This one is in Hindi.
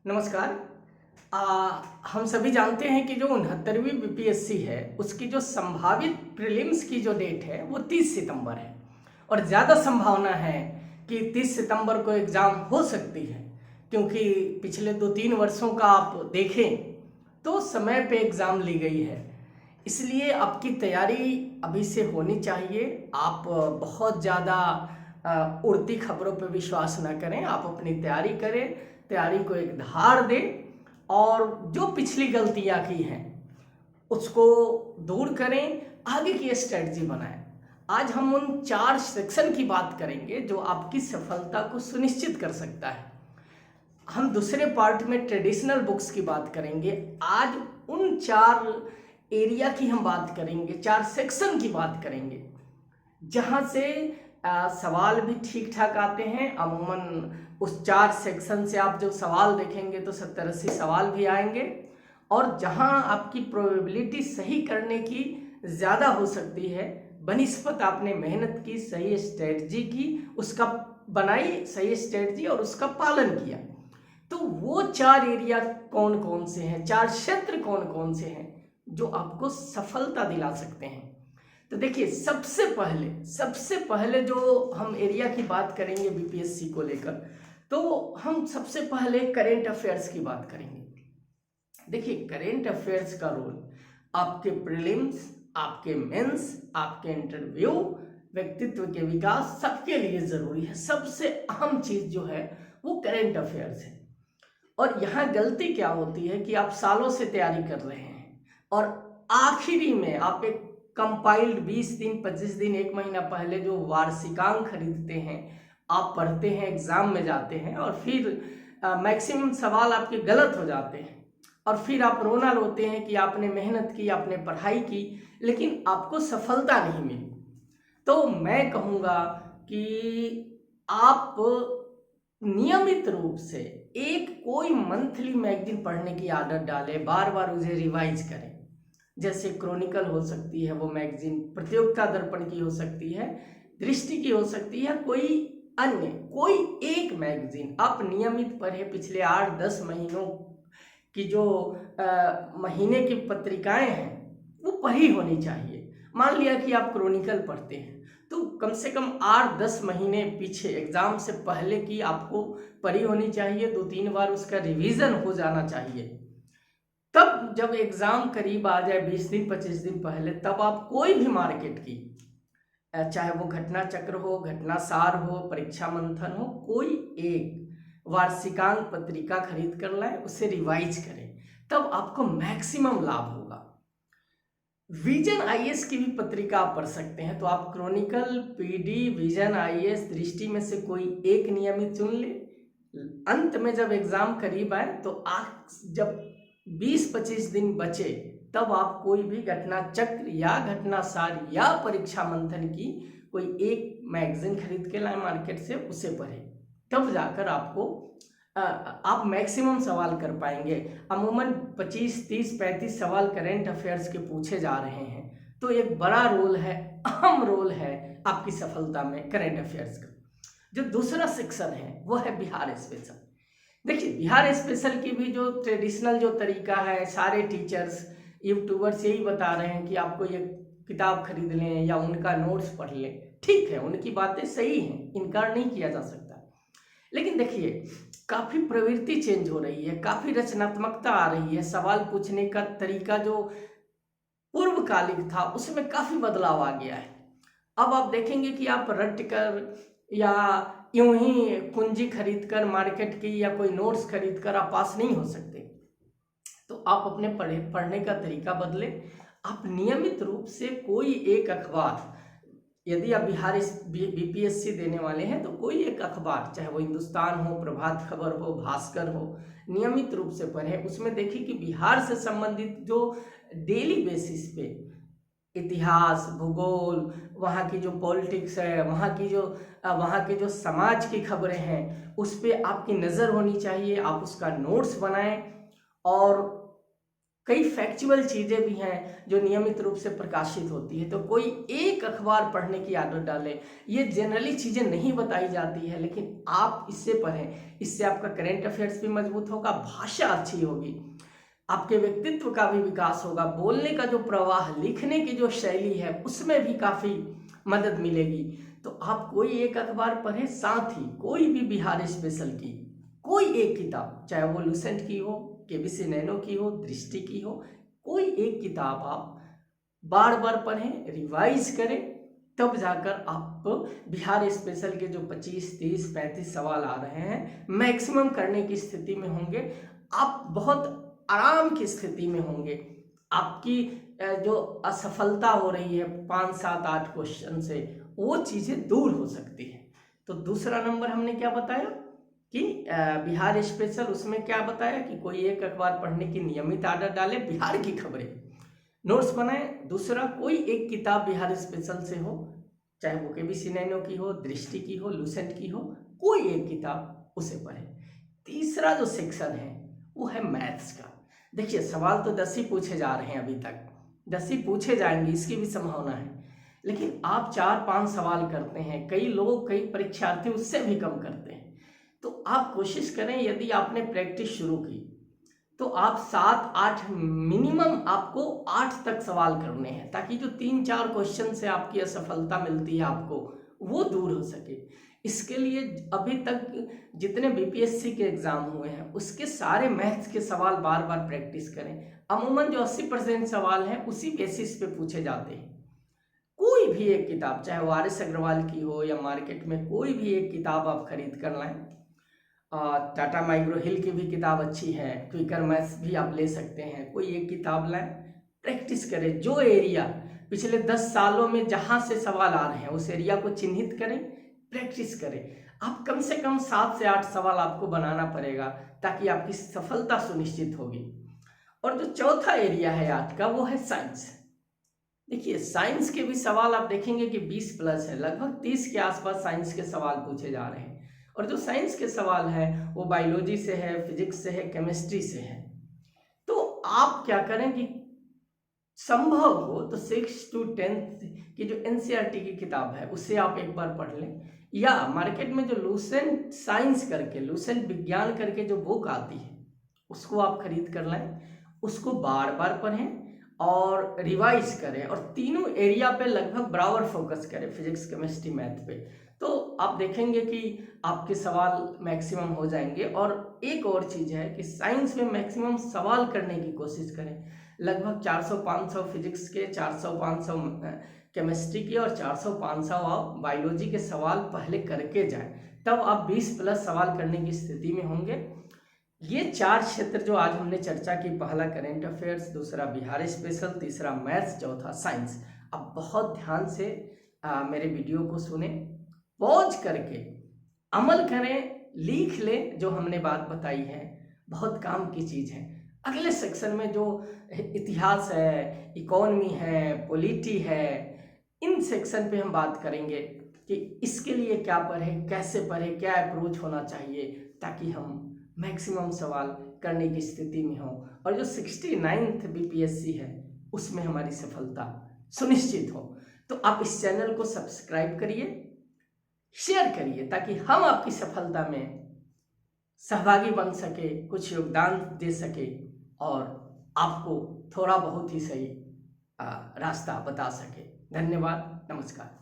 नमस्कार। आ, हम सभी जानते हैं कि जो 69वीं बीपीएससी है उसकी जो संभावित प्रीलिम्स की जो डेट है वो 30 सितंबर है और ज़्यादा संभावना है कि 30 सितंबर को एग्ज़ाम हो सकती है, क्योंकि पिछले 2-3 वर्षों का आप देखें तो समय पे एग्ज़ाम ली गई है। इसलिए आपकी तैयारी अभी से होनी चाहिए। आप बहुत ज़्यादा उड़ती खबरों पर विश्वास न करें, आप अपनी तैयारी करें, तैयारी को एक धार दें और जो पिछली गलतियां की हैं उसको दूर करें, आगे की स्ट्रेटजी बनाएं। आज हम उन 4 सेक्शन की बात करेंगे जो आपकी सफलता को सुनिश्चित कर सकता है। हम दूसरे पार्ट में ट्रेडिशनल बुक्स की बात करेंगे। आज उन 4 एरिया की हम बात करेंगे, 4 सेक्शन की बात करेंगे जहां से सवाल भी ठीक ठाक आते हैं। अमूमन उस 4 सेक्शन से आप जब सवाल देखेंगे तो 70-80 सवाल भी आएंगे और जहां आपकी प्रोबेबिलिटी सही करने की ज़्यादा हो सकती है बनिस्पत आपने मेहनत की, सही स्ट्रेटजी की, उसका बनाई सही स्ट्रेटजी और उसका पालन किया। तो वो 4 एरिया कौन कौन से हैं, 4 क्षेत्र कौन कौन से हैं जो आपको सफलता दिला सकते हैं। तो देखिए, सबसे पहले जो हम एरिया की बात करेंगे बीपीएससी को लेकर, तो हम सबसे पहले करेंट अफेयर्स की बात करेंगे। देखिए, करेंट अफेयर्स का रोल आपके प्रीलिम्स, आपके मेंस, आपके इंटरव्यू, व्यक्तित्व के विकास सबके लिए जरूरी है। सबसे अहम चीज जो है वो करेंट अफेयर्स है। और यहाँ गलती क्या होती है कि आप सालों से तैयारी कर रहे हैं और आखिरी में आप एक कंपाइल्ड 20 दिन, 25 दिन, 1 महीना पहले जो वार्षिकांक खरीदते हैं, आप पढ़ते हैं, एग्जाम में जाते हैं और फिर मैक्सिमम सवाल आपके गलत हो जाते हैं और फिर आप रोना रोते हैं कि आपने मेहनत की, आपने पढ़ाई की, लेकिन आपको सफलता नहीं मिली। तो मैं कहूँगा कि आप नियमित रूप से एक कोई मंथली मैगजीन पढ़ने की आदत डालें, बार बार उसे रिवाइज करें। जैसे क्रॉनिकल हो सकती है वो मैगजीन, प्रतियोगिता दर्पण की हो सकती है, दृष्टि की हो सकती है, कोई एक मैगजीन आप नियमित पढ़ें। पिछले 8-10 महीनों की जो महीने की पत्रिकाएं हैं वो पढ़ी होनी चाहिए। मान लिया कि आप क्रॉनिकल पढ़ते हैं तो कम से कम 8-10 महीने पीछे एग्जाम से पहले की आपको पढ़ी होनी चाहिए, 2-3 बार उसका रिवीजन हो जाना चाहिए। तब जब एग्जाम करीब आ जाए 20 दिन 25 दिन पहले, तब आप कोई भी मार्केट की, चाहे वो घटना चक्र हो, घटना सार हो, परीक्षा मंथन हो, कोई एक वार्षिकांक पत्रिका खरीद कर लाएं, उसे रिवाइज करें, तब आपको मैक्सिमम लाभ होगा। विजन आईएएस की भी पत्रिका आप पढ़ सकते हैं। तो आप क्रॉनिकल, पीडी, विजन आईएएस, दृष्टि में से कोई एक नियमित चुन ले। अंत में जब एग्जाम करीब आए तो आप जब 20-25 दिन बचे तब आप कोई भी घटना चक्र या घटना सार या परीक्षा मंथन की कोई एक मैगजीन खरीद के लाए मार्केट से, उसे पढ़ें। तब जाकर आप मैक्सिमम सवाल कर पाएंगे। अमूमन 25, 30, 35 सवाल करेंट अफेयर्स के पूछे जा रहे हैं, तो एक बड़ा रोल है, अहम रोल है आपकी सफलता में करेंट अफेयर्स का। जो दूसरा सेक्शन है वो है बिहार स्पेशल। देखिए, बिहार स्पेशल की भी जो ट्रेडिशनल जो तरीका है, सारे टीचर्स, यूट्यूबर्स यही बता रहे हैं कि आपको ये किताब खरीद लें या उनका नोट्स पढ़ लें। ठीक है, उनकी बातें सही हैं, इनकार नहीं किया जा सकता, लेकिन देखिए काफ़ी प्रवृत्ति चेंज हो रही है, काफ़ी रचनात्मकता आ रही है। सवाल पूछने का तरीका जो पूर्वकालिक था उसमें काफ़ी बदलाव आ गया है। अब आप देखेंगे कि आप रट कर या यूं ही कुंजी खरीद कर मार्केट की या कोई नोट्स खरीद कर आप पास नहीं हो सकते। तो आप अपने पढ़ने का तरीका बदलें। आप नियमित रूप से कोई एक अखबार, यदि आप बिहार बीपीएससी देने वाले हैं तो कोई एक अखबार, चाहे वो हिंदुस्तान हो, प्रभात खबर हो, भास्कर हो, नियमित रूप से पढ़ें। उसमें देखिए कि बिहार से संबंधित जो डेली बेसिस पे इतिहास, भूगोल, वहाँ की जो पॉलिटिक्स है, वहाँ के जो समाज की खबरें हैं, उस पर आपकी नज़र होनी चाहिए। आप उसका नोट्स बनाएं और कई फैक्चुअल चीज़ें भी हैं जो नियमित रूप से प्रकाशित होती है। तो कोई एक अखबार पढ़ने की आदत डालें। ये जनरली चीज़ें नहीं बताई जाती है, लेकिन आप इससे पढ़ें। इससे आपका करेंट अफेयर्स भी मजबूत होगा, भाषा अच्छी होगी, आपके व्यक्तित्व का भी विकास होगा, बोलने का जो प्रवाह, लिखने की जो शैली है उसमें भी काफ़ी मदद मिलेगी। तो आप कोई एक अखबार पढ़ें, साथ ही कोई भी बिहार स्पेशल की कोई एक किताब, चाहे वो लूसेंट की हो, केबीसी नैनो की हो, दृष्टि की हो, कोई एक किताब आप बार बार पढ़ें, रिवाइज करें, तब जाकर आप बिहार स्पेशल के जो 25, 30, 35 सवाल आ रहे हैं मैक्सिमम करने की स्थिति में होंगे। आप बहुत आराम की स्थिति में होंगे। आपकी जो असफलता हो रही है 5, 7, 8 क्वेश्चन से, वो चीज़ें दूर हो सकती है। तो दूसरा नंबर हमने क्या बताया कि बिहार स्पेशल, उसमें क्या बताया कि कोई एक अखबार पढ़ने की नियमित आदत डालें, बिहार की खबरें नोट्स बनाएं। दूसरा, कोई एक किताब बिहार स्पेशल से हो, चाहे वो केबीसी नैनो की हो, दृष्टि की हो, लूसेंट की हो, कोई एक किताब उसे पढ़ें। तीसरा जो सेक्शन है वो है मैथ्स का। देखिए, सवाल तो 10 ही पूछे जा रहे हैं, अभी तक 10 ही पूछे जाएंगे, इसकी भी संभावना है, लेकिन आप 4-5 सवाल करते हैं, कई लोग, कई परीक्षार्थी उससे भी कम करते हैं। तो आप कोशिश करें, यदि आपने प्रैक्टिस शुरू की तो आप 7-8, मिनिमम आपको 8 तक सवाल करने हैं, ताकि जो 3-4 क्वेश्चन से आपकी असफलता मिलती है आपको, वो दूर हो सके। इसके लिए अभी तक जितने बीपीएससी के एग्जाम हुए हैं उसके सारे मैथ्स के सवाल बार बार प्रैक्टिस करें। अमूमन जो 80% सवाल हैं उसी बेसिस पे पूछे जाते हैं। कोई भी एक किताब, चाहे वो आर.एस. अग्रवाल की हो या मार्केट में कोई भी एक किताब आप खरीद कर लाएं। टाटा माइक्रो हिल की भी किताब अच्छी है, क्विकर मैथ्स भी आप ले सकते हैं। कोई एक किताब लाएं, प्रैक्टिस करें। जो एरिया पिछले 10 सालों में जहां से सवाल आ रहे हैं उस एरिया को चिन्हित करें, प्रैक्टिस करें। आप कम से कम 7 से 8 सवाल आपको बनाना पड़ेगा, ताकि आपकी सफलता सुनिश्चित होगी। और जो चौथा एरिया है आज का, वो है साइंस। देखिए, साइंस के भी सवाल आप देखेंगे कि 20+ है, लगभग 30 के आसपास साइंस के सवाल पूछे जा रहे हैं। और जो साइंस के सवाल हैं वो बायोलॉजी से है, फिजिक्स से है, केमिस्ट्री से है। तो आप क्या करें कि संभव हो तो 6 to 10 की जो एनसीईआरटी की किताब है उसे आप एक बार पढ़ लें, या मार्केट में जो लूसेंट साइंस करके, लूसेंट विज्ञान करके जो बुक आती है उसको आप खरीद कर लाएं, उसको बार बार पढ़ें और रिवाइज करें, और तीनों एरिया पे लगभग बराबर फोकस करें, फिजिक्स, केमिस्ट्री, मैथ पे। तो आप देखेंगे कि आपके सवाल मैक्सिमम हो जाएंगे। और एक और चीज़ है कि साइंस में मैक्सिमम सवाल करने की कोशिश करें। लगभग 400-500 फिजिक्स के, 400-500 केमिस्ट्री के और 400-500 आप बायोलॉजी के सवाल पहले करके जाएं, तब आप 20+ सवाल करने की स्थिति में होंगे। ये 4 क्षेत्र जो आज हमने चर्चा की, पहला करेंट अफेयर्स, दूसरा बिहार स्पेशल, तीसरा मैथ्स, चौथा साइंस। अब बहुत ध्यान से मेरे वीडियो को सुने, पॉज करके अमल करें, लिख लें जो हमने बात बताई है, बहुत काम की चीज़ है। अगले सेक्शन में जो इतिहास है, इकोनॉमी है, पॉलिटी है, इन सेक्शन पे हम बात करेंगे कि इसके लिए क्या पढ़ें, कैसे पढ़ें, क्या अप्रोच होना चाहिए, ताकि हम मैक्सिमम सवाल करने की स्थिति में हो और जो 69th बीपीएससी है उसमें हमारी सफलता सुनिश्चित हो। तो आप इस चैनल को सब्सक्राइब करिए, शेयर करिए, ताकि हम आपकी सफलता में सहभागी बन सके, कुछ योगदान दे सके और आपको थोड़ा बहुत ही सही रास्ता बता सके। धन्यवाद, नमस्कार।